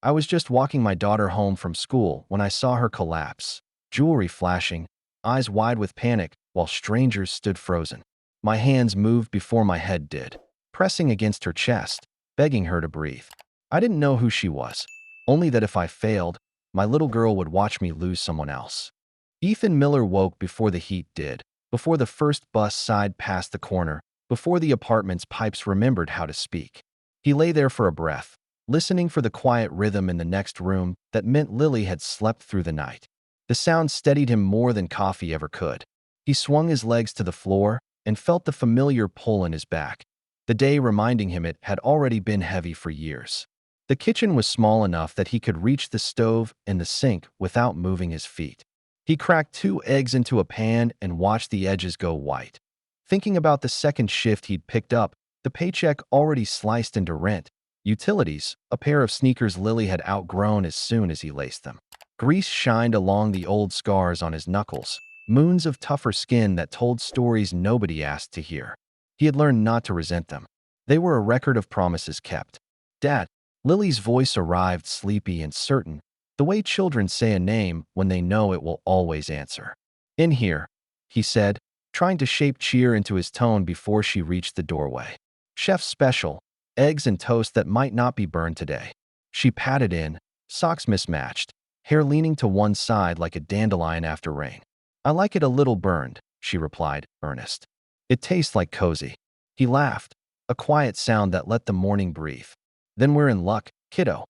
I was just walking my daughter home from school when I saw her collapse, jewelry flashing, eyes wide with panic, while strangers stood frozen. My hands moved before my head did, pressing against her chest, begging her to breathe. I didn't know who she was, only that if I failed, my little girl would watch me lose someone else. Ethan Miller woke before the heat did, before the first bus sighed past the corner, before the apartment's pipes remembered how to speak. He lay there for a breath, listening for the quiet rhythm in the next room that meant Lily had slept through the night. The sound steadied him more than coffee ever could. He swung his legs to the floor and felt the familiar pull in his back, the day reminding him it had already been heavy for years. The kitchen was small enough that he could reach the stove and the sink without moving his feet. He cracked 2 eggs into a pan and watched the edges go white. Thinking about the second shift he'd picked up, the paycheck already sliced into rent, utilities, a pair of sneakers Lily had outgrown as soon as he laced them. Grease shined along the old scars on his knuckles, moons of tougher skin that told stories nobody asked to hear. He had learned not to resent them. They were a record of promises kept. "Dad," Lily's voice arrived sleepy and certain, the way children say a name when they know it will always answer. "In here," he said, trying to shape cheer into his tone before she reached the doorway. "Chef's special, eggs and toast that might not be burned today." She patted in, socks mismatched, hair leaning to one side like a dandelion after rain. "I like it a little burned," she replied, earnest. "It tastes like cozy." He laughed, a quiet sound that let the morning breathe. "Then we're in luck, kiddo."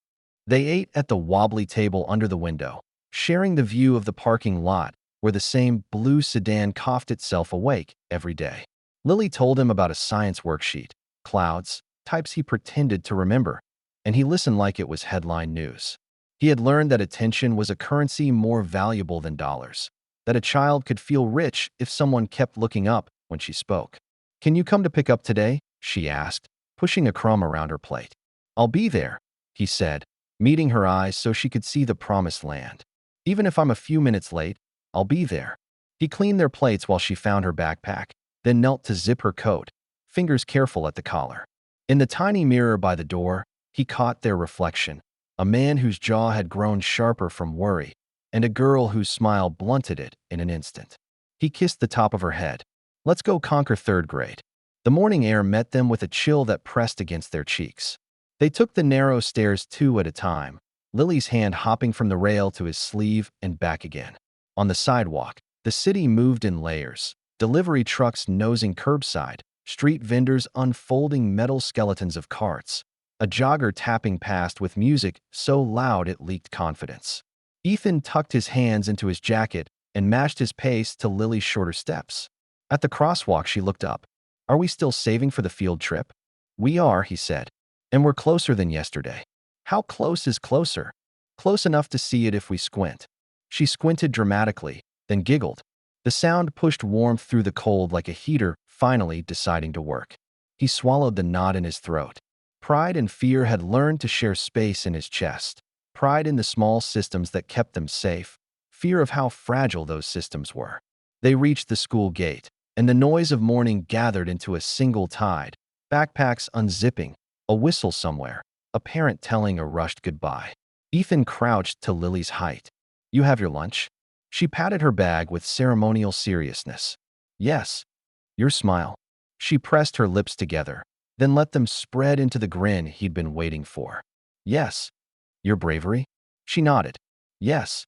They ate at the wobbly table under the window, sharing the view of the parking lot where the same blue sedan coughed itself awake every day. Lily told him about a science worksheet, clouds, types he pretended to remember, and he listened like it was headline news. He had learned that attention was a currency more valuable than dollars, that a child could feel rich if someone kept looking up when she spoke. "Can you come to pick up today?" she asked, pushing a crumb around her plate. "I'll be there," he said, meeting her eyes so she could see the promised land. "Even if I'm a few minutes late, I'll be there." He cleaned their plates while she found her backpack, then knelt to zip her coat, fingers careful at the collar. In the tiny mirror by the door, he caught their reflection, a man whose jaw had grown sharper from worry, and a girl whose smile blunted it in an instant. He kissed the top of her head. "Let's go conquer third grade." The morning air met them with a chill that pressed against their cheeks. They took the narrow stairs 2 at a time, Lily's hand hopping from the rail to his sleeve and back again. On the sidewalk, the city moved in layers, delivery trucks nosing curbside, street vendors unfolding metal skeletons of carts, a jogger tapping past with music so loud it leaked confidence. Ethan tucked his hands into his jacket and matched his pace to Lily's shorter steps. At the crosswalk, she looked up. "Are we still saving for the field trip?" "We are," he said. "And we're closer than yesterday." "How close is closer?" "Close enough to see it if we squint." She squinted dramatically, then giggled. The sound pushed warmth through the cold like a heater finally deciding to work. He swallowed the knot in his throat. Pride and fear had learned to share space in his chest. Pride in the small systems that kept them safe, fear of how fragile those systems were. They reached the school gate, and the noise of morning gathered into a single tide, backpacks unzipping, a whistle somewhere, a parent telling a rushed goodbye. Ethan crouched to Lily's height. "You have your lunch?" She patted her bag with ceremonial seriousness. "Yes." "Your smile." She pressed her lips together, then let them spread into the grin he'd been waiting for. "Yes." "Your bravery?" She nodded. "Yes."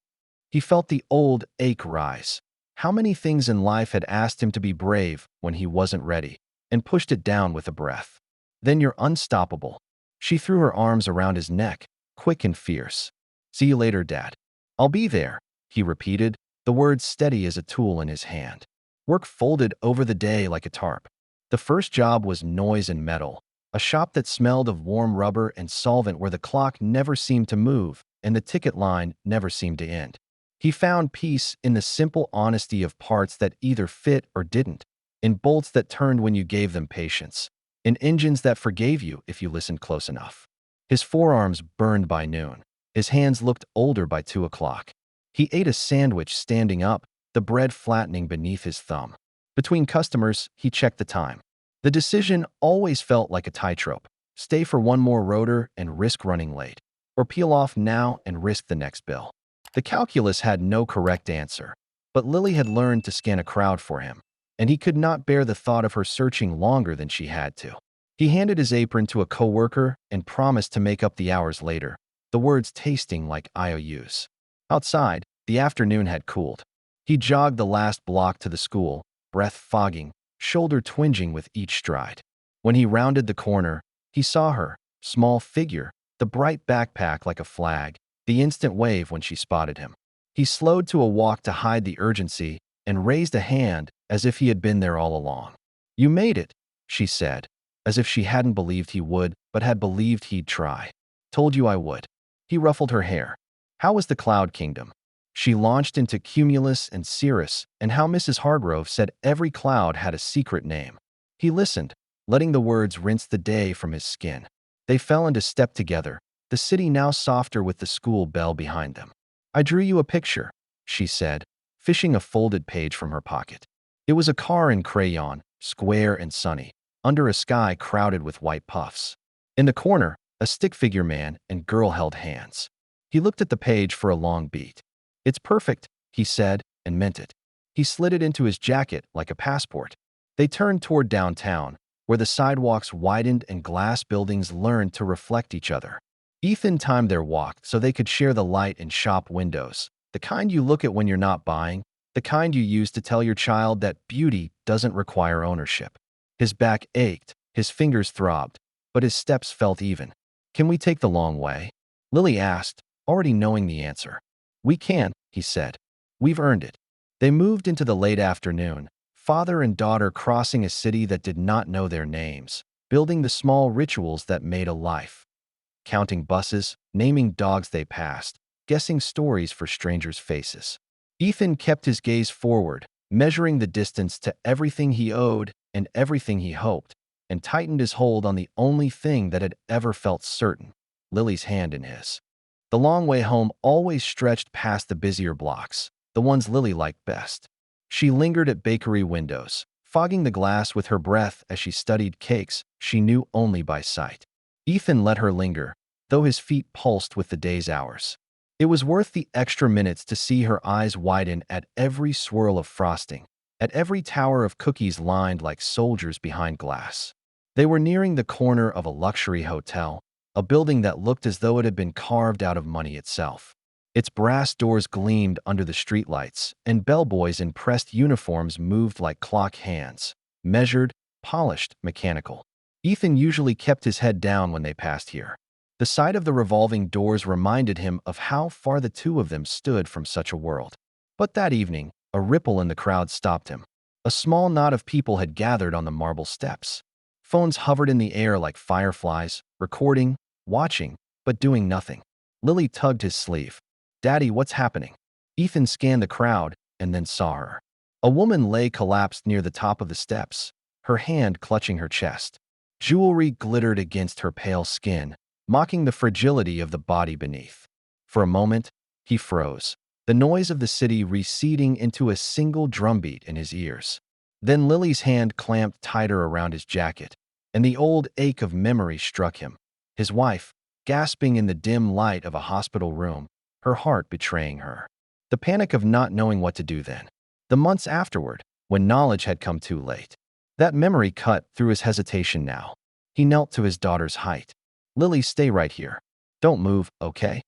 He felt the old ache rise. How many things in life had asked him to be brave when he wasn't ready, and pushed it down with a breath. "Then you're unstoppable." She threw her arms around his neck, quick and fierce. "See you later, Dad." "I'll be there," he repeated, the words steady as a tool in his hand. Work folded over the day like a tarp. The first job was noise and metal, a shop that smelled of warm rubber and solvent where the clock never seemed to move and the ticket line never seemed to end. He found peace in the simple honesty of parts that either fit or didn't, in bolts that turned when you gave them patience, in engines that forgave you if you listened close enough. His forearms burned by noon. His hands looked older by 2 o'clock. He ate a sandwich standing up, the bread flattening beneath his thumb. Between customers, he checked the time. The decision always felt like a tightrope: stay for one more rotor and risk running late, or peel off now and risk the next bill? The calculus had no correct answer, but Lily had learned to scan a crowd for him, and he could not bear the thought of her searching longer than she had to. He handed his apron to a coworker and promised to make up the hours later, the words tasting like IOUs. Outside, the afternoon had cooled. He jogged the last block to the school, breath fogging, shoulder twinging with each stride. When he rounded the corner, he saw her, small figure, the bright backpack like a flag, the instant wave when she spotted him. He slowed to a walk to hide the urgency and raised a hand as if he had been there all along. "You made it," she said, as if she hadn't believed he would, but had believed he'd try. "Told you I would." He ruffled her hair. How was the Cloud Kingdom? She launched into Cumulus and Cirrus, and how Mrs. Hargrove said every cloud had a secret name. He listened, letting the words rinse the day from his skin. They fell into step together, the city now softer with the school bell behind them. "I drew you a picture," she said, fishing a folded page from her pocket. It was a car in crayon, square and sunny, under a sky crowded with white puffs. In the corner, a stick-figure man and girl held hands. He looked at the page for a long beat. "It's perfect," he said, and meant it. He slid it into his jacket like a passport. They turned toward downtown, where the sidewalks widened and glass buildings learned to reflect each other. Ethan timed their walk so they could share the light in shop windows, the kind you look at when you're not buying, the kind you use to tell your child that beauty doesn't require ownership. His back ached, his fingers throbbed, but his steps felt even. "Can we take the long way?" Lily asked, already knowing the answer. "We can," he said. "We've earned it." They moved into the late afternoon, father and daughter crossing a city that did not know their names, building the small rituals that made a life. Counting buses, naming dogs they passed, guessing stories for strangers' faces. Ethan kept his gaze forward, measuring the distance to everything he owed and everything he hoped, and tightened his hold on the only thing that had ever felt certain, Lily's hand in his. The long way home always stretched past the busier blocks, the ones Lily liked best. She lingered at bakery windows, fogging the glass with her breath as she studied cakes she knew only by sight. Ethan let her linger, though his feet pulsed with the day's hours. It was worth the extra minutes to see her eyes widen at every swirl of frosting, at every tower of cookies lined like soldiers behind glass. They were nearing the corner of a luxury hotel, a building that looked as though it had been carved out of money itself. Its brass doors gleamed under the streetlights, and bellboys in pressed uniforms moved like clock hands, measured, polished, mechanical. Ethan usually kept his head down when they passed here. The sight of the revolving doors reminded him of how far the two of them stood from such a world. But that evening, a ripple in the crowd stopped him. A small knot of people had gathered on the marble steps. Phones hovered in the air like fireflies, recording, watching, but doing nothing. Lily tugged his sleeve. "Daddy, what's happening?" Ethan scanned the crowd and then saw her. A woman lay collapsed near the top of the steps, her hand clutching her chest. Jewelry glittered against her pale skin, mocking the fragility of the body beneath. For a moment, he froze, the noise of the city receding into a single drumbeat in his ears. Then Lily's hand clamped tighter around his jacket, and the old ache of memory struck him. His wife, gasping in the dim light of a hospital room, her heart betraying her. The panic of not knowing what to do then. The months afterward, when knowledge had come too late. That memory cut through his hesitation now. He knelt to his daughter's height. "Lily, stay right here. Don't move, okay?"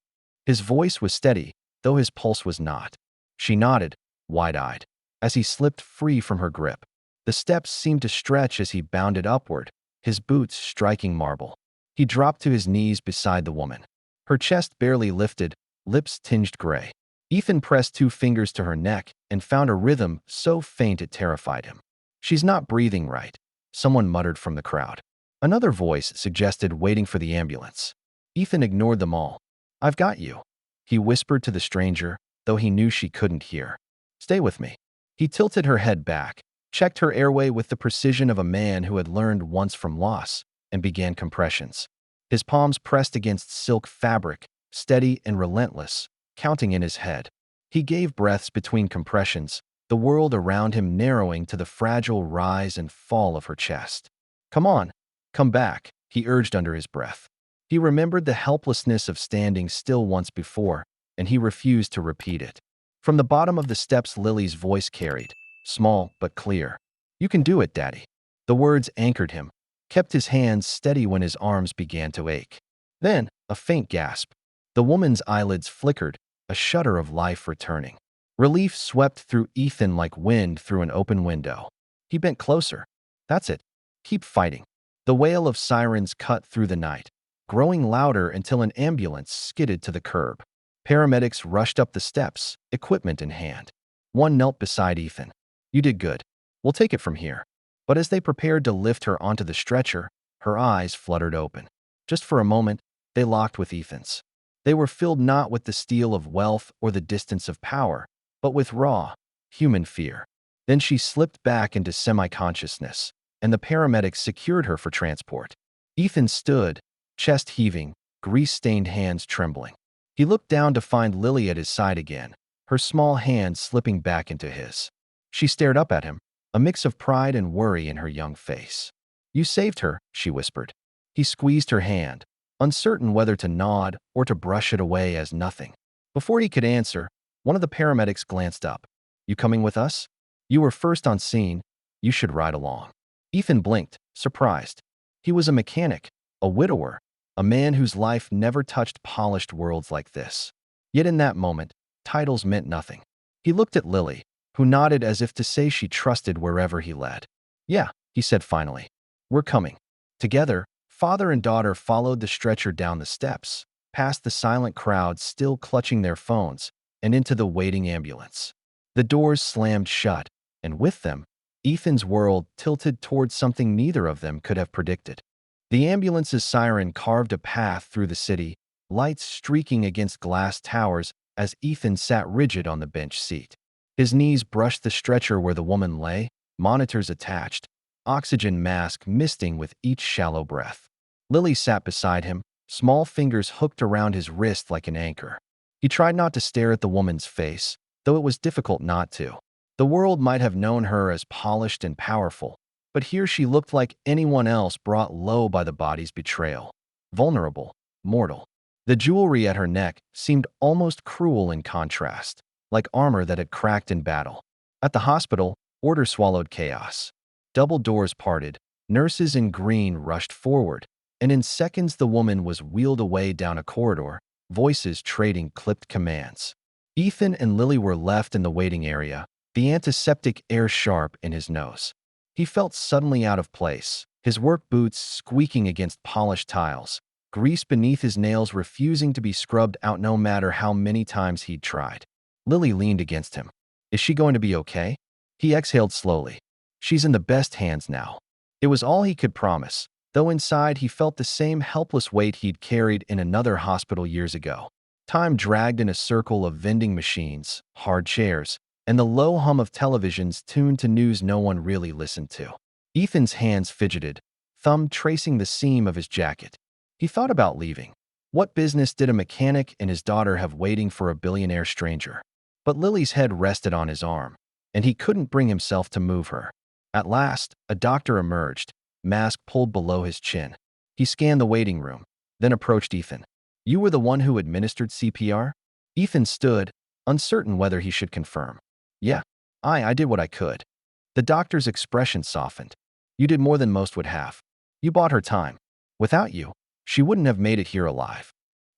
His voice was steady, though his pulse was not. She nodded, wide-eyed, as he slipped free from her grip. The steps seemed to stretch as he bounded upward, his boots striking marble. He dropped to his knees beside the woman. Her chest barely lifted, lips tinged gray. Ethan pressed 2 fingers to her neck and found a rhythm so faint it terrified him. "She's not breathing right," someone muttered from the crowd. Another voice suggested waiting for the ambulance. Ethan ignored them all. "I've got you," he whispered to the stranger, though he knew she couldn't hear. "Stay with me." He tilted her head back, checked her airway with the precision of a man who had learned once from loss, and began compressions. His palms pressed against silk fabric, steady and relentless, counting in his head. He gave breaths between compressions, the world around him narrowing to the fragile rise and fall of her chest. "Come on, come back," he urged under his breath. He remembered the helplessness of standing still once before, and he refused to repeat it. From the bottom of the steps, Lily's voice carried, small but clear. "You can do it, Daddy." The words anchored him, kept his hands steady when his arms began to ache. Then, a faint gasp. The woman's eyelids flickered, a shudder of life returning. Relief swept through Ethan like wind through an open window. He bent closer. "That's it. Keep fighting." The wail of sirens cut through the night, growing louder until an ambulance skidded to the curb. Paramedics rushed up the steps, equipment in hand. One knelt beside Ethan. "You did good. We'll take it from here." But as they prepared to lift her onto the stretcher, her eyes fluttered open. Just for a moment, they locked with Ethan's. They were filled not with the steel of wealth or the distance of power, but with raw, human fear. Then she slipped back into semi-consciousness, and the paramedics secured her for transport. Ethan stood, chest heaving, grease-stained hands trembling. He looked down to find Lily at his side again, her small hand slipping back into his. She stared up at him, a mix of pride and worry in her young face. "You saved her," she whispered. He squeezed her hand, uncertain whether to nod or to brush it away as nothing. Before he could answer, one of the paramedics glanced up. "You coming with us? You were first on scene. You should ride along." Ethan blinked, surprised. He was a mechanic, a widower, a man whose life never touched polished worlds like this. Yet in that moment, titles meant nothing. He looked at Lily, who nodded as if to say she trusted wherever he led. "Yeah," he said finally. "We're coming." Together, father and daughter followed the stretcher down the steps, past the silent crowd still clutching their phones, and into the waiting ambulance. The doors slammed shut, and with them, Ethan's world tilted towards something neither of them could have predicted. The ambulance's siren carved a path through the city, lights streaking against glass towers as Ethan sat rigid on the bench seat. His knees brushed the stretcher where the woman lay, monitors attached, oxygen mask misting with each shallow breath. Lily sat beside him, small fingers hooked around his wrist like an anchor. He tried not to stare at the woman's face, though it was difficult not to. The world might have known her as polished and powerful, but here she looked like anyone else brought low by the body's betrayal. Vulnerable, mortal. The jewelry at her neck seemed almost cruel in contrast, like armor that had cracked in battle. At the hospital, order swallowed chaos. Double doors parted, nurses in green rushed forward, and in seconds the woman was wheeled away down a corridor, voices trading clipped commands. Ethan and Lily were left in the waiting area, the antiseptic air sharp in his nose. He felt suddenly out of place, his work boots squeaking against polished tiles, grease beneath his nails refusing to be scrubbed out no matter how many times he'd tried. Lily leaned against him. "Is she going to be okay?" He exhaled slowly. "She's in the best hands now." It was all he could promise, though inside he felt the same helpless weight he'd carried in another hospital years ago. Time dragged in a circle of vending machines, hard chairs, and the low hum of televisions tuned to news no one really listened to. Ethan's hands fidgeted, thumb tracing the seam of his jacket. He thought about leaving. What business did a mechanic and his daughter have waiting for a billionaire stranger? But Lily's head rested on his arm, and he couldn't bring himself to move her. At last, a doctor emerged, mask pulled below his chin. He scanned the waiting room, then approached Ethan. "You were the one who administered CPR?" Ethan stood, uncertain whether he should confirm. "Yeah, I did what I could." The doctor's expression softened. "You did more than most would have. You bought her time. Without you, she wouldn't have made it here alive."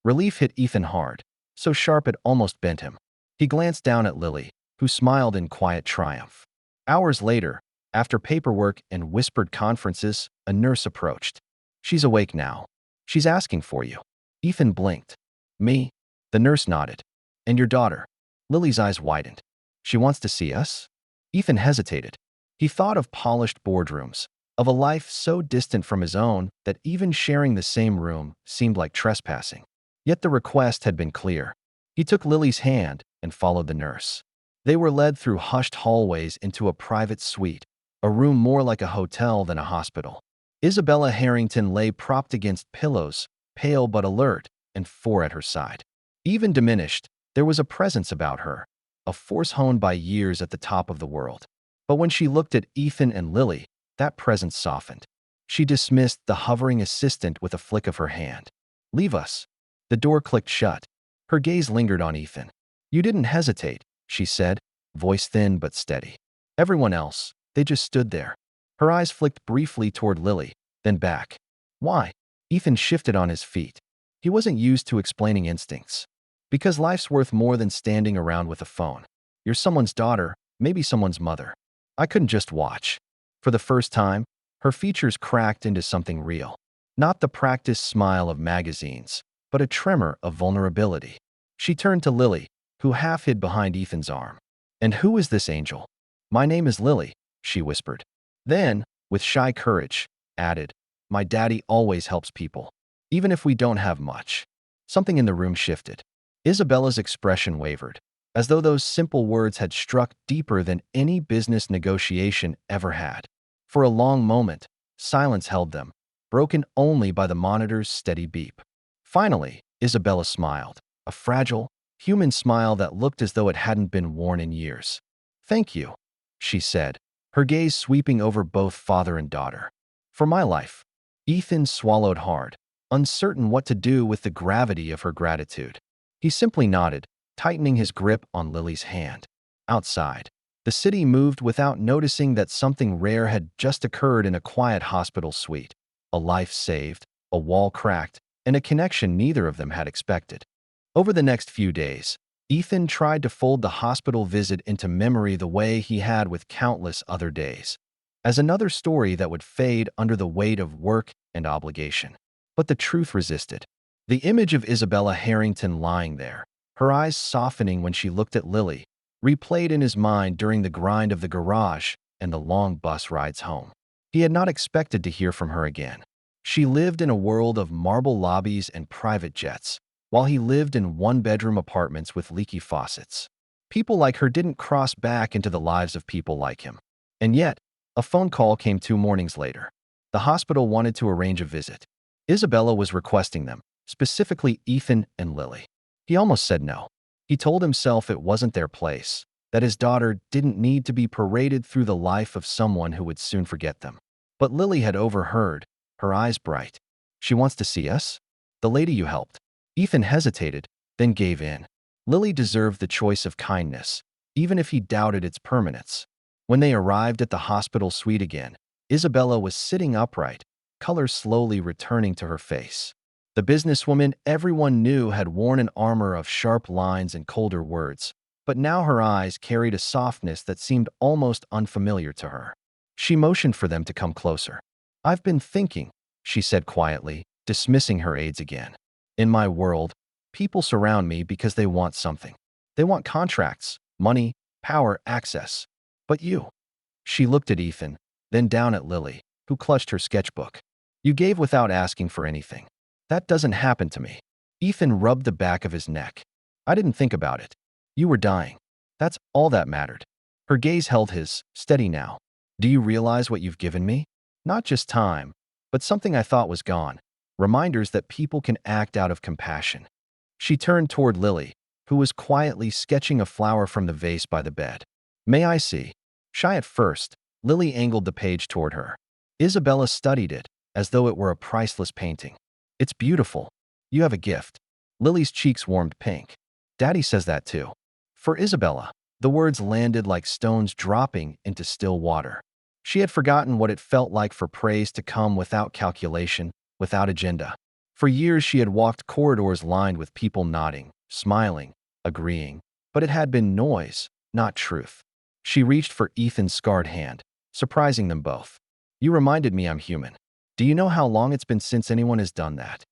Relief hit Ethan hard, so sharp it almost bent him. He glanced down at Lily, who smiled in quiet triumph. Hours later, after paperwork and whispered conferences, a nurse approached. "She's awake now. She's asking for you." Ethan blinked. "Me?" The nurse nodded. "And your daughter?" Lily's eyes widened. "She wants to see us?" Ethan hesitated. He thought of polished boardrooms, of a life so distant from his own that even sharing the same room seemed like trespassing. Yet the request had been clear. He took Lily's hand and followed the nurse. They were led through hushed hallways into a private suite, a room more like a hotel than a hospital. Isabella Harrington lay propped against pillows, pale but alert, and four at her side. Even diminished, there was a presence about her, a force honed by years at the top of the world. But when she looked at Ethan and Lily, that presence softened. She dismissed the hovering assistant with a flick of her hand. Leave us. The door clicked shut. Her gaze lingered on Ethan. You didn't hesitate, she said, voice thin but steady. Everyone else, they just stood there. Her eyes flicked briefly toward Lily, then back. Why? Ethan shifted on his feet. He wasn't used to explaining instincts. Because life's worth more than standing around with a phone. You're someone's daughter, maybe someone's mother. I couldn't just watch. For the first time, her features cracked into something real. Not the practiced smile of magazines, but a tremor of vulnerability. She turned to Lily, who half hid behind Ethan's arm. And who is this angel? My name is Lily, she whispered. Then, with shy courage, added, my daddy always helps people, even if we don't have much. Something in the room shifted. Isabella's expression wavered, as though those simple words had struck deeper than any business negotiation ever had. For a long moment, silence held them, broken only by the monitor's steady beep. Finally, Isabella smiled, a fragile, human smile that looked as though it hadn't been worn in years. Thank you, she said, her gaze sweeping over both father and daughter. For my life. Ethan swallowed hard, uncertain what to do with the gravity of her gratitude. He simply nodded, tightening his grip on Lily's hand. Outside, the city moved without noticing that something rare had just occurred in a quiet hospital suite. A life saved, a wall cracked, and a connection neither of them had expected. Over the next few days, Ethan tried to fold the hospital visit into memory the way he had with countless other days, as another story that would fade under the weight of work and obligation. But the truth resisted. The image of Isabella Harrington lying there, her eyes softening when she looked at Lily, replayed in his mind during the grind of the garage and the long bus rides home. He had not expected to hear from her again. She lived in a world of marble lobbies and private jets, while he lived in one-bedroom apartments with leaky faucets. People like her didn't cross back into the lives of people like him. And yet, a phone call came 2 mornings later. The hospital wanted to arrange a visit. Isabella was requesting them, specifically Ethan and Lily. He almost said no. He told himself it wasn't their place, that his daughter didn't need to be paraded through the life of someone who would soon forget them. But Lily had overheard, her eyes bright. She wants to see us? The lady you helped. Ethan hesitated, then gave in. Lily deserved the choice of kindness, even if he doubted its permanence. When they arrived at the hospital suite again, Isabella was sitting upright, color slowly returning to her face. The businesswoman everyone knew had worn an armor of sharp lines and colder words, but now her eyes carried a softness that seemed almost unfamiliar to her. She motioned for them to come closer. I've been thinking, she said quietly, dismissing her aides again. In my world, people surround me because they want something. They want contracts, money, power, access. But you. She looked at Ethan, then down at Lily, who clutched her sketchbook. You gave without asking for anything. That doesn't happen to me. Ethan rubbed the back of his neck. I didn't think about it. You were dying. That's all that mattered. Her gaze held his, steady now. Do you realize what you've given me? Not just time, but something I thought was gone. Reminders that people can act out of compassion. She turned toward Lily, who was quietly sketching a flower from the vase by the bed. May I see? Shy at first, Lily angled the page toward her. Isabella studied it, as though it were a priceless painting. It's beautiful. You have a gift. Lily's cheeks warmed pink. Daddy says that too. For Isabella, the words landed like stones dropping into still water. She had forgotten what it felt like for praise to come without calculation, without agenda. For years she had walked corridors lined with people nodding, smiling, agreeing, but it had been noise, not truth. She reached for Ethan's scarred hand, surprising them both. You reminded me I'm human. Do you know how long it's been since anyone has done that?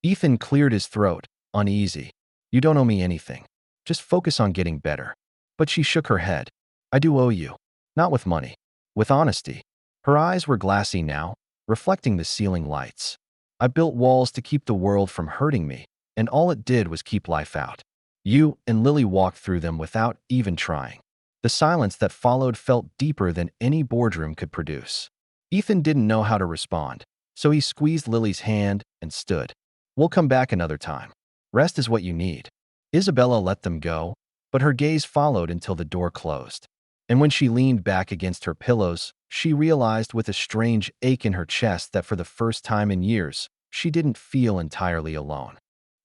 Ethan cleared his throat, uneasy. You don't owe me anything. Just focus on getting better. But she shook her head. I do owe you. Not with money. With honesty. Her eyes were glassy now, reflecting the ceiling lights. I built walls to keep the world from hurting me, and all it did was keep life out. You and Lily walked through them without even trying. The silence that followed felt deeper than any boardroom could produce. Ethan didn't know how to respond, so he squeezed Lily's hand and stood. We'll come back another time. Rest is what you need. Isabella let them go, but her gaze followed until the door closed. And when she leaned back against her pillows, she realized with a strange ache in her chest that for the first time in years, she didn't feel entirely alone.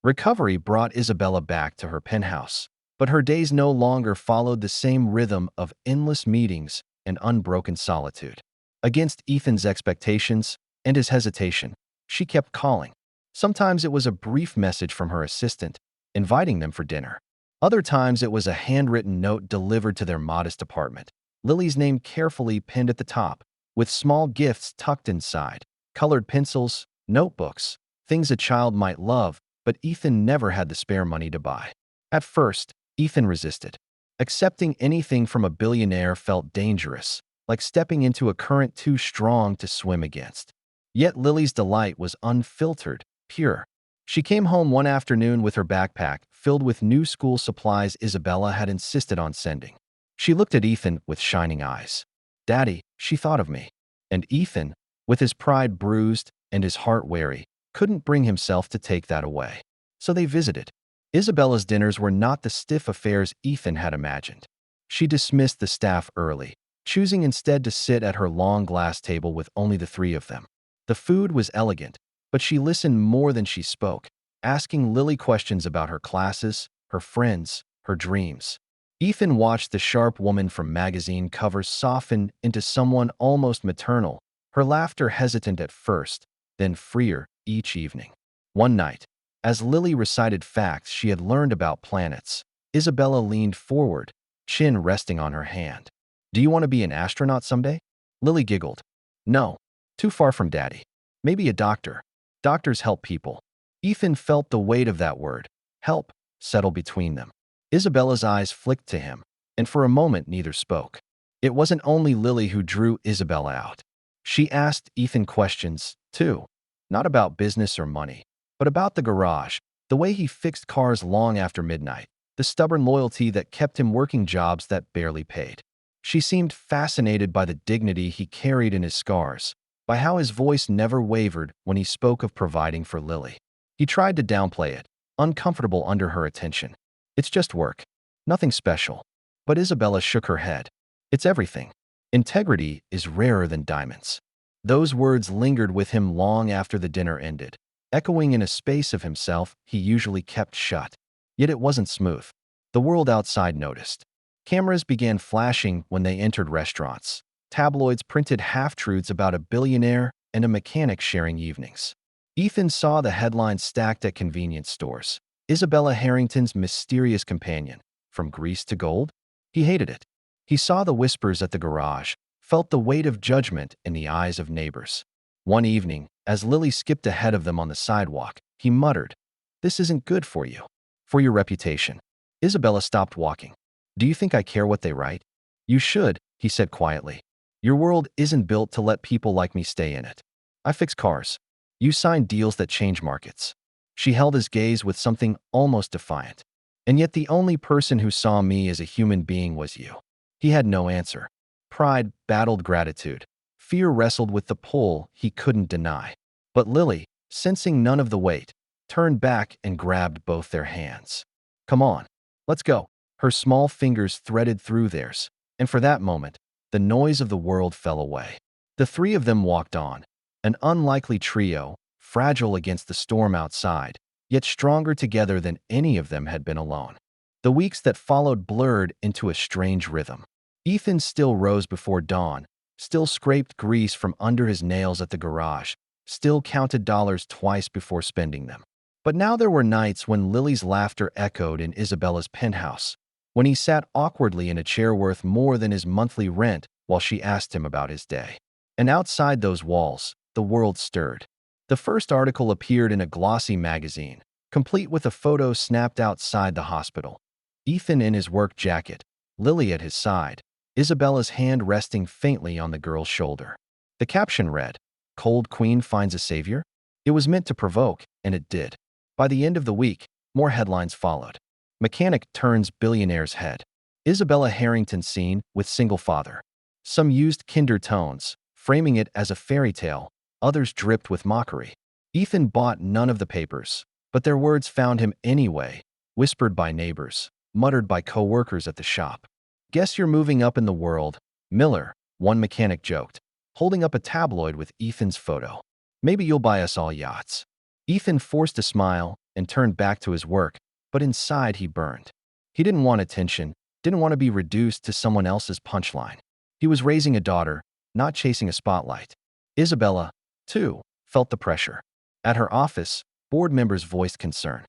Recovery brought Isabella back to her penthouse, but her days no longer followed the same rhythm of endless meetings and unbroken solitude. Against Ethan's expectations and his hesitation, she kept calling. Sometimes it was a brief message from her assistant, inviting them for dinner. Other times it was a handwritten note delivered to their modest apartment, Lily's name carefully pinned at the top, with small gifts tucked inside, colored pencils, notebooks, things a child might love, but Ethan never had the spare money to buy. At first, Ethan resisted. Accepting anything from a billionaire felt dangerous, like stepping into a current too strong to swim against. Yet Lily's delight was unfiltered, pure. She came home one afternoon with her backpack filled with new school supplies Isabella had insisted on sending. She looked at Ethan with shining eyes. "Daddy," she thought of me. And Ethan, with his pride bruised and his heart wary, couldn't bring himself to take that away. So they visited. Isabella's dinners were not the stiff affairs Ethan had imagined. She dismissed the staff early, choosing instead to sit at her long glass table with only the three of them. The food was elegant, but she listened more than she spoke, asking Lily questions about her classes, her friends, her dreams. Ethan watched the sharp woman from magazine covers soften into someone almost maternal, her laughter hesitant at first, then freer each evening. One night, as Lily recited facts she had learned about planets, Isabella leaned forward, chin resting on her hand. "Do you want to be an astronaut someday?" Lily giggled. "No, too far from Daddy. Maybe a doctor. Doctors help people." Ethan felt the weight of that word, help, settle between them. Isabella's eyes flicked to him, and for a moment neither spoke. It wasn't only Lily who drew Isabella out. She asked Ethan questions, too. Not about business or money, but about the garage, the way he fixed cars long after midnight, the stubborn loyalty that kept him working jobs that barely paid. She seemed fascinated by the dignity he carried in his scars, by how his voice never wavered when he spoke of providing for Lily. He tried to downplay it, uncomfortable under her attention. "It's just work. Nothing special." But Isabella shook her head. "It's everything. Integrity is rarer than diamonds." Those words lingered with him long after the dinner ended, echoing in a space of himself he usually kept shut. Yet it wasn't smooth. The world outside noticed. Cameras began flashing when they entered restaurants. Tabloids printed half-truths about a billionaire and a mechanic sharing evenings. Ethan saw the headlines stacked at convenience stores. Isabella Harrington's mysterious companion, from Greece to gold? He hated it. He saw the whispers at the garage, felt the weight of judgment in the eyes of neighbors. One evening, as Lily skipped ahead of them on the sidewalk, he muttered, "This isn't good for you. For your reputation." Isabella stopped walking. "Do you think I care what they write?" "You should," he said quietly. "Your world isn't built to let people like me stay in it. I fix cars. You sign deals that change markets." She held his gaze with something almost defiant. "And yet the only person who saw me as a human being was you." He had no answer. Pride battled gratitude. Fear wrestled with the pull he couldn't deny. But Lily, sensing none of the weight, turned back and grabbed both their hands. "Come on, let's go." Her small fingers threaded through theirs, and for that moment, the noise of the world fell away. The three of them walked on, an unlikely trio, fragile against the storm outside, yet stronger together than any of them had been alone. The weeks that followed blurred into a strange rhythm. Ethan still rose before dawn, still scraped grease from under his nails at the garage, still counted dollars twice before spending them. But now there were nights when Lily's laughter echoed in Isabella's penthouse, when he sat awkwardly in a chair worth more than his monthly rent while she asked him about his day. And outside those walls, the world stirred. The first article appeared in a glossy magazine, complete with a photo snapped outside the hospital. Ethan in his work jacket, Lily at his side, Isabella's hand resting faintly on the girl's shoulder. The caption read, "Cold Queen finds a savior?" It was meant to provoke, and it did. By the end of the week, more headlines followed. Mechanic turns billionaire's head. Isabella Harrington scene with single father. Some used kinder tones, framing it as a fairy tale, others dripped with mockery. Ethan bought none of the papers, but their words found him anyway, whispered by neighbors, muttered by co-workers at the shop. "Guess you're moving up in the world, Miller," one mechanic joked, holding up a tabloid with Ethan's photo. "Maybe you'll buy us all yachts." Ethan forced a smile and turned back to his work, but inside he burned. He didn't want attention, didn't want to be reduced to someone else's punchline. He was raising a daughter, not chasing a spotlight. Isabella, too, felt the pressure. At her office, board members voiced concern.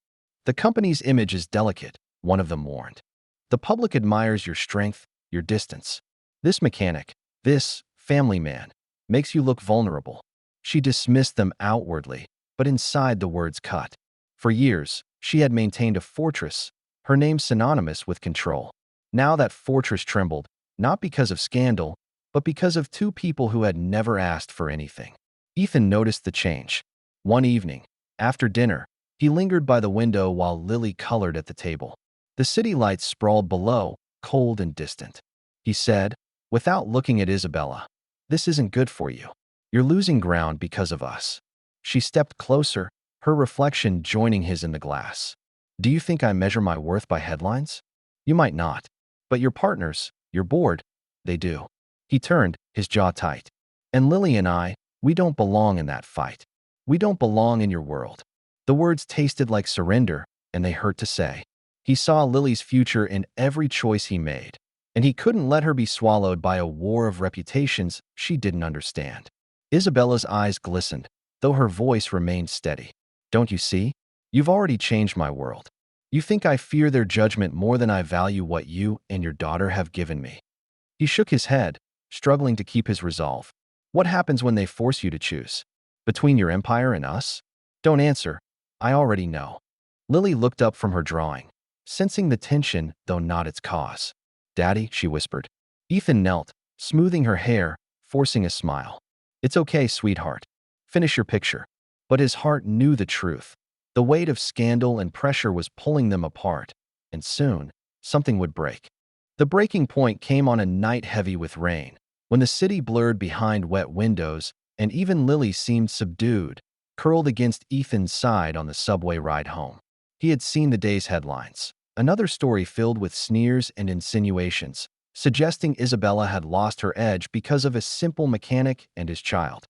The company's image is delicate, one of them warned. The public admires your strength, your distance. This mechanic, this family man, makes you look vulnerable. She dismissed them outwardly, but inside the words cut. For years, she had maintained a fortress, her name synonymous with control. Now that fortress trembled, not because of scandal, but because of two people who had never asked for anything. Ethan noticed the change. One evening, after dinner, he lingered by the window while Lily colored at the table. The city lights sprawled below, cold and distant. He said, without looking at Isabella, "This isn't good for you. You're losing ground because of us." She stepped closer, her reflection joining his in the glass. "Do you think I measure my worth by headlines? You might not. But your partners, your board, they do." He turned, his jaw tight. "And Lily and I, we don't belong in that fight. We don't belong in your world." The words tasted like surrender, and they hurt to say. He saw Lily's future in every choice he made, and he couldn't let her be swallowed by a war of reputations she didn't understand. Isabella's eyes glistened, though her voice remained steady. "Don't you see? You've already changed my world. You think I fear their judgment more than I value what you and your daughter have given me." He shook his head, struggling to keep his resolve. "What happens when they force you to choose? Between your empire and us?" "Don't answer. I already know." Lily looked up from her drawing, sensing the tension, though not its cause. "Daddy," she whispered. Ethan knelt, smoothing her hair, forcing a smile. "It's okay, sweetheart. Finish your picture." But his heart knew the truth. The weight of scandal and pressure was pulling them apart, and soon, something would break. The breaking point came on a night heavy with rain, when the city blurred behind wet windows, and even Lily seemed subdued, curled against Ethan's side on the subway ride home. He had seen the day's headlines. Another story filled with sneers and insinuations, suggesting Isabella had lost her edge because of a simple mechanic and his child.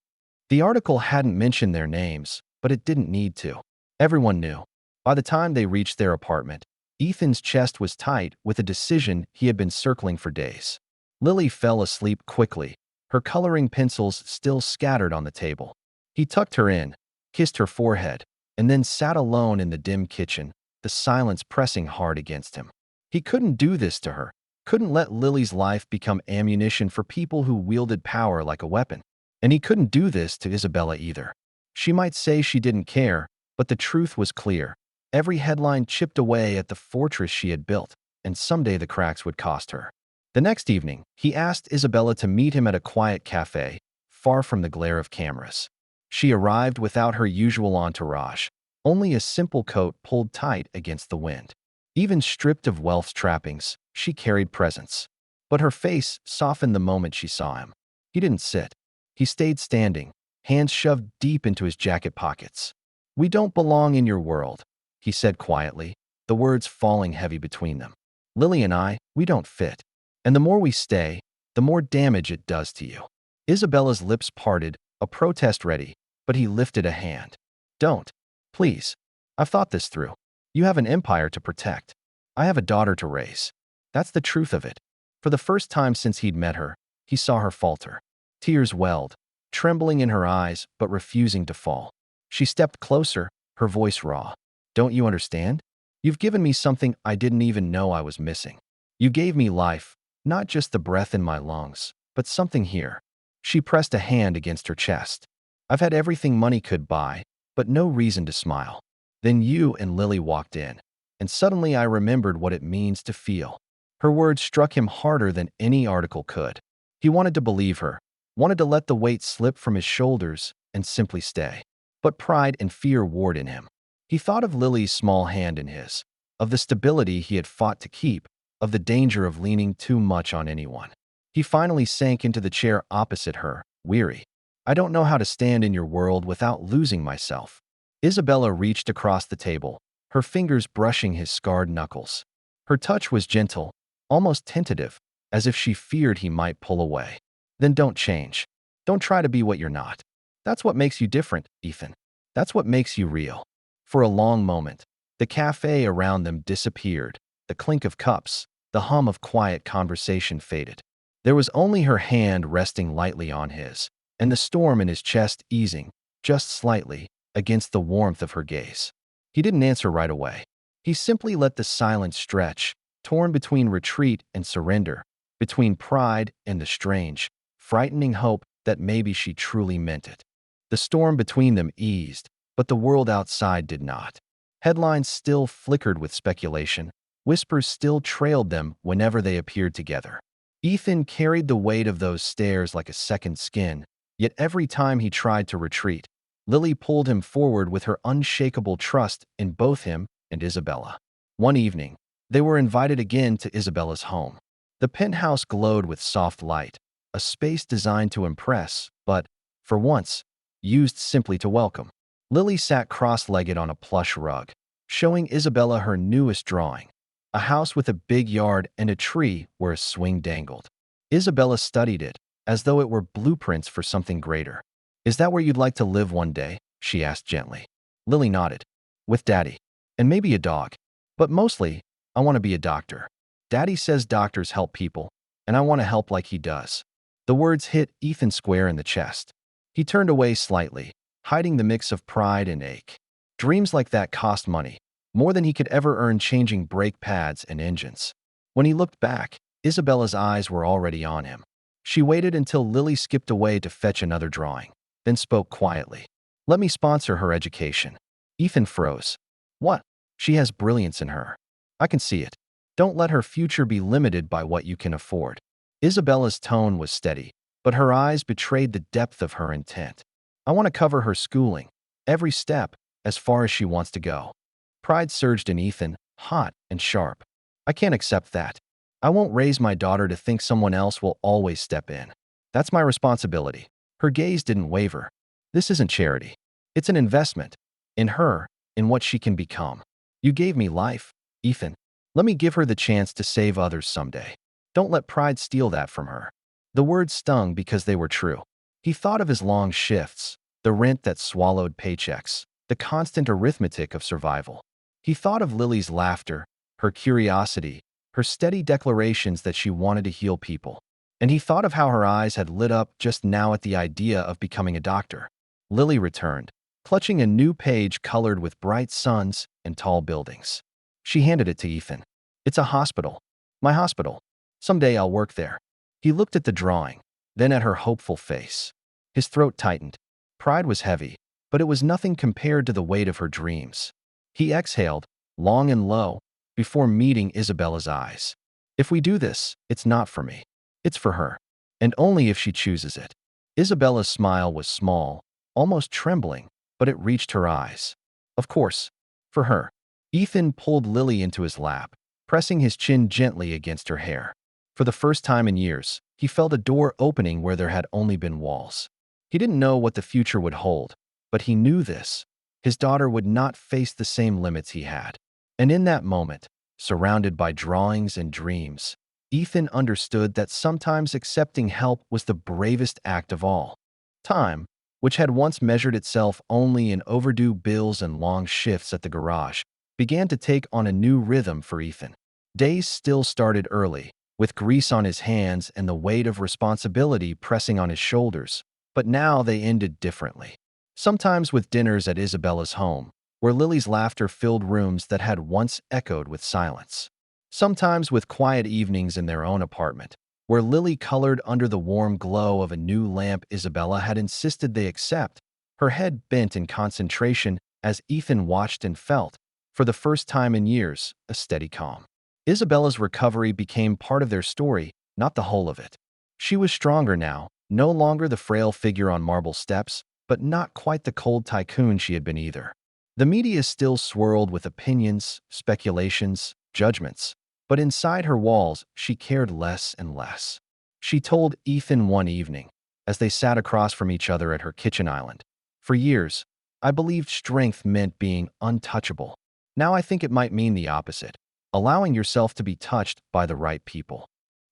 The article hadn't mentioned their names, but it didn't need to. Everyone knew. By the time they reached their apartment, Ethan's chest was tight with a decision he had been circling for days. Lily fell asleep quickly, her coloring pencils still scattered on the table. He tucked her in, kissed her forehead, and then sat alone in the dim kitchen, the silence pressing hard against him. He couldn't do this to her, couldn't let Lily's life become ammunition for people who wielded power like a weapon. And he couldn't do this to Isabella either. She might say she didn't care, but the truth was clear. Every headline chipped away at the fortress she had built, and someday the cracks would cost her. The next evening, he asked Isabella to meet him at a quiet cafe, far from the glare of cameras. She arrived without her usual entourage, only a simple coat pulled tight against the wind. Even stripped of wealth's trappings, she carried presence. But her face softened the moment she saw him. He didn't sit. He stayed standing, hands shoved deep into his jacket pockets. "We don't belong in your world," he said quietly, the words falling heavy between them. "Lily and I, we don't fit. And the more we stay, the more damage it does to you." Isabella's lips parted, a protest ready, but he lifted a hand. "Don't. Please. I've thought this through. You have an empire to protect. I have a daughter to raise. That's the truth of it." For the first time since he'd met her, he saw her falter. Tears welled, trembling in her eyes but refusing to fall. She stepped closer, her voice raw. "Don't you understand? You've given me something I didn't even know I was missing. You gave me life, not just the breath in my lungs, but something here." She pressed a hand against her chest. "I've had everything money could buy, but no reason to smile. Then you and Lily walked in, and suddenly I remembered what it means to feel." Her words struck him harder than any article could. He wanted to believe her, wanted to let the weight slip from his shoulders and simply stay. But pride and fear warred in him. He thought of Lily's small hand in his, of the stability he had fought to keep, of the danger of leaning too much on anyone. He finally sank into the chair opposite her, weary. "I don't know how to stand in your world without losing myself." Isabella reached across the table, her fingers brushing his scarred knuckles. Her touch was gentle, almost tentative, as if she feared he might pull away. "Then don't change. Don't try to be what you're not. That's what makes you different, Ethan." That's what makes you real. For a long moment, the cafe around them disappeared. The clink of cups, the hum of quiet conversation faded. There was only her hand resting lightly on his, and the storm in his chest easing, just slightly, against the warmth of her gaze. He didn't answer right away. He simply let the silence stretch, torn between retreat and surrender, between pride and the strange, frightening hope that maybe she truly meant it. The storm between them eased, but the world outside did not. Headlines still flickered with speculation. Whispers still trailed them whenever they appeared together. Ethan carried the weight of those stares like a second skin, yet every time he tried to retreat, Lily pulled him forward with her unshakable trust in both him and Isabella. One evening, they were invited again to Isabella's home. The penthouse glowed with soft light, a space designed to impress, but, for once, used simply to welcome. Lily sat cross-legged on a plush rug, showing Isabella her newest drawing, a house with a big yard and a tree where a swing dangled. Isabella studied it, as though it were blueprints for something greater. "Is that where you'd like to live one day?" she asked gently. Lily nodded. "With Daddy. And maybe a dog. But mostly, I want to be a doctor. Daddy says doctors help people, and I want to help like he does." The words hit Ethan square in the chest. He turned away slightly, hiding the mix of pride and ache. Dreams like that cost money, more than he could ever earn changing brake pads and engines. When he looked back, Isabella's eyes were already on him. She waited until Lily skipped away to fetch another drawing, then spoke quietly. "Let me sponsor her education." Ethan froze. "What?" "She has brilliance in her. I can see it. Don't let her future be limited by what you can afford." Isabella's tone was steady, but her eyes betrayed the depth of her intent. "I want to cover her schooling, every step, as far as she wants to go." Pride surged in Ethan, hot and sharp. "I can't accept that. I won't raise my daughter to think someone else will always step in. That's my responsibility." Her gaze didn't waver. "This isn't charity. It's an investment. In her, in what she can become. You gave me life, Ethan. Let me give her the chance to save others someday. Don't let pride steal that from her." The words stung because they were true. He thought of his long shifts, the rent that swallowed paychecks, the constant arithmetic of survival. He thought of Lily's laughter, her curiosity, her steady declarations that she wanted to heal people. And he thought of how her eyes had lit up just now at the idea of becoming a doctor. Lily returned, clutching a new page colored with bright suns and tall buildings. She handed it to Ethan. "It's a hospital. My hospital. Someday I'll work there." He looked at the drawing, then at her hopeful face. His throat tightened. Pride was heavy, but it was nothing compared to the weight of her dreams. He exhaled, long and low, before meeting Isabella's eyes. "If we do this, it's not for me. It's for her. And only if she chooses it." Isabella's smile was small, almost trembling, but it reached her eyes. "Of course. For her." Ethan pulled Lily into his lap, pressing his chin gently against her hair. For the first time in years, he felt a door opening where there had only been walls. He didn't know what the future would hold, but he knew this. His daughter would not face the same limits he had. And in that moment, surrounded by drawings and dreams, Ethan understood that sometimes accepting help was the bravest act of all. Time, which had once measured itself only in overdue bills and long shifts at the garage, began to take on a new rhythm for Ethan. Days still started early, with grease on his hands and the weight of responsibility pressing on his shoulders, but now they ended differently. Sometimes with dinners at Isabella's home, where Lily's laughter filled rooms that had once echoed with silence. Sometimes with quiet evenings in their own apartment, where Lily colored under the warm glow of a new lamp Isabella had insisted they accept, her head bent in concentration as Ethan watched and felt, for the first time in years, a steady calm. Isabella's recovery became part of their story, not the whole of it. She was stronger now, no longer the frail figure on marble steps, but not quite the cold tycoon she had been either. The media still swirled with opinions, speculations, judgments, but inside her walls, she cared less and less. She told Ethan one evening, as they sat across from each other at her kitchen island, "For years, I believed strength meant being untouchable. Now I think it might mean the opposite, allowing yourself to be touched by the right people."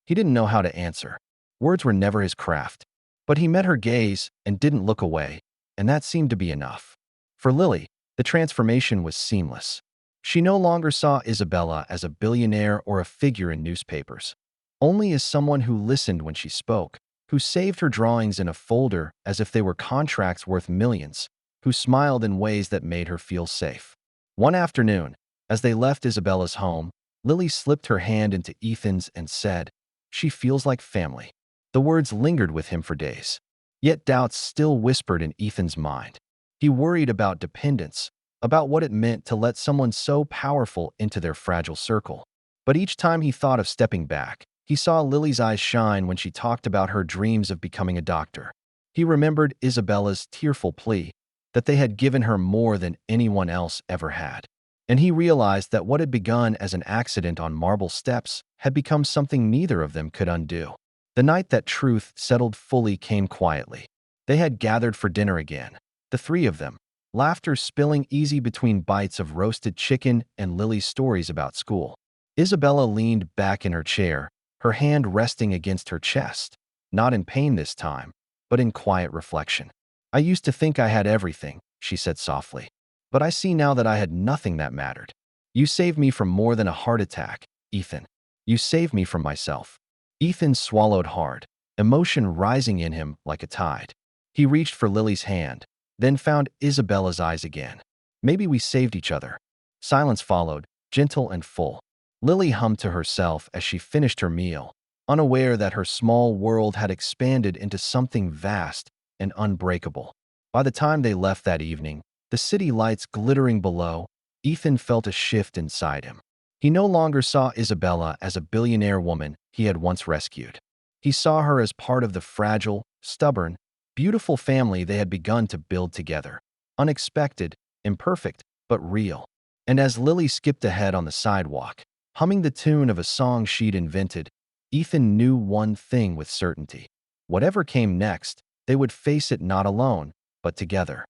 He didn't know how to answer. Words were never his craft. But he met her gaze and didn't look away, and that seemed to be enough. For Lily, the transformation was seamless. She no longer saw Isabella as a billionaire or a figure in newspapers, only as someone who listened when she spoke, who saved her drawings in a folder as if they were contracts worth millions, who smiled in ways that made her feel safe. One afternoon, as they left Isabella's home, Lily slipped her hand into Ethan's and said, "She feels like family." The words lingered with him for days. Yet doubts still whispered in Ethan's mind. He worried about dependence, about what it meant to let someone so powerful into their fragile circle. But each time he thought of stepping back, he saw Lily's eyes shine when she talked about her dreams of becoming a doctor. He remembered Isabella's tearful plea that they had given her more than anyone else ever had. And he realized that what had begun as an accident on marble steps had become something neither of them could undo. The night that truth settled fully came quietly. They had gathered for dinner again, the three of them, laughter spilling easy between bites of roasted chicken and Lily's stories about school. Isabella leaned back in her chair, her hand resting against her chest, not in pain this time, but in quiet reflection. "I used to think I had everything," she said softly, "but I see now that I had nothing that mattered. You saved me from more than a heart attack, Ethan. You saved me from myself." Ethan swallowed hard, emotion rising in him like a tide. He reached for Lily's hand, then found Isabella's eyes again. "Maybe we saved each other." Silence followed, gentle and full. Lily hummed to herself as she finished her meal, unaware that her small world had expanded into something vast and unbreakable. By the time they left that evening, the city lights glittering below, Ethan felt a shift inside him. He no longer saw Isabella as a billionaire woman he had once rescued. He saw her as part of the fragile, stubborn, beautiful family they had begun to build together. Unexpected, imperfect, but real. And as Lily skipped ahead on the sidewalk, humming the tune of a song she'd invented, Ethan knew one thing with certainty. Whatever came next, they would face it not alone, but together.